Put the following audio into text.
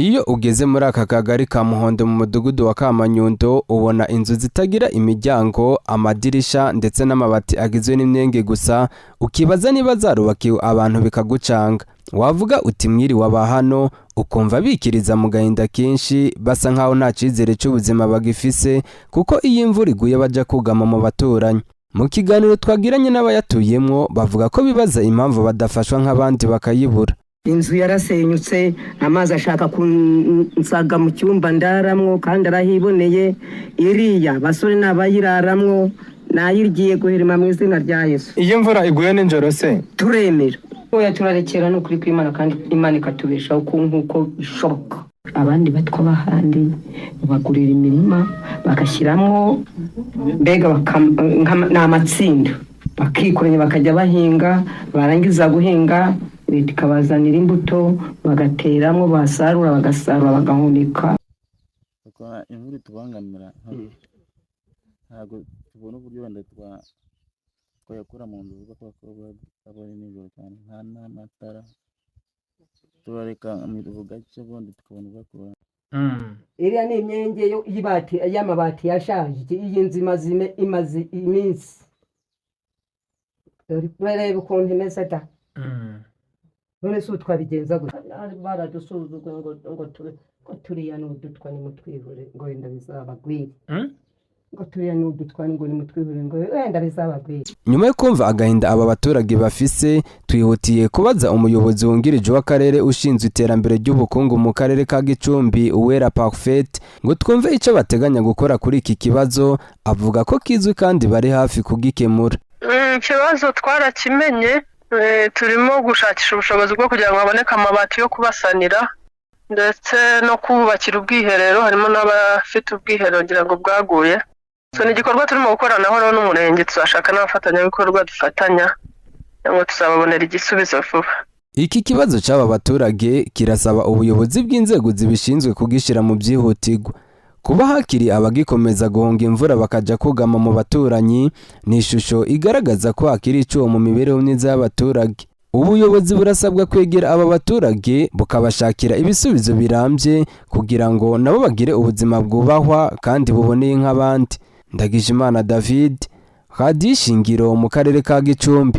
Iyo ugeze muri aka kagari ka Muhondo mu mudugudu wa Kamanyundo ubona inzu zitagira imiryango, amadirisha ndetse n'amabati agizwe n'imyenge gusa, ukibaza niba zarubakiwe abantu bikagucanga. Wavuga uti mwiri waba hano ukumva bikiriza mu gahinda kenshi, basa nkaho nta cyizere cy'ubuzima bagifise kuko iyo imvura iguye baja kugama mu baturanyi. Mu kiganiro twagiranye n'abayatuyemwo bavuga ko bibaza impamvu badafashwa nk'abandi bakayibura. Inzu yarasenyutse, amazi ashaka kunsaga mu cyumba ndaramwo kandi arahiboneye, iriya basore n'abayiraramwo nayirgiye guhirima mu izina rya Yesu. Iyo mvura iguye n'injoro se turemera oya turarekera no kuri kw'Imana kandi Imana ikatubeshaho nkuko bishoboka. Abandi batwa bahandi bagurira imirima bagashyiramo mbega n'amatsinda bakikoranye bakajya bahinga, barangiza guhinga leta ikabazanira imbuto bagateramo, basarura bagasarura bagahunika. Imvura tubangamira ntabwo tubona uburyo wenda twayakura mu nzu kuko abari nijoro cyane nta n'amatara, turareka mu gace ubundi tukabona bakora. Iriya ni imyenge y'amabati yashaje, iyi nzu imaze iminsi bareba ukuntu imeze da. None se twabigenza gusa baradusuzugwe ngo turiya n'udutwa nimutwihore ngo wenda bizabagwira. Ngo turiya n'udutwa ngo nimutwihore ngo wenda bizabagwira. Nyuma yo kumva agahinda aba baturage bafise, twihutiye kubaza umuyobozi wungirije w'akarere ushinzwe iterambere ry'ubukungu mu karere ka Gicumbi Uwera Parfait ngo twumve icyo bateganya gukora kuri iki kibazo. Avuga ko kizwi kandi bari hafi kugikemura. Ikibazo twarakimenye, turimo gushakisha ubushobozi bwo kugira ngo haboneke amabati yo kubasanira ndetse no kubakira ubwiherero, harimo n'abafite ubwiherero ngira ngo bwaguye. So ni igikorwa turimo gukoranaho n'umurenge, tuzashaka n'abafatanyabikorwa dufatanya ngo tuzababonera igisubizo vuba. Iki kibazo cy'aba baturage kirasaba ubuyobozi bw'inzego zibishinzwe kugishyira mu byihutirwa. Kuba hakiri abagikomeza guhunga imvura bakaja kugama mu baturanyi ni ishusho igaragaza ko hakiri icuho mu mibereho myiza y'abaturage. Ubuyobozi burasabwa kwegera aba baturage bukabashakira ibisubizo birambye kugira ngo nabo bagire ubuzima bwubahwa kandi buboneye nk'abandi. Ndagijimana David, Radio Ishingiro mu karere ka Gicumbi.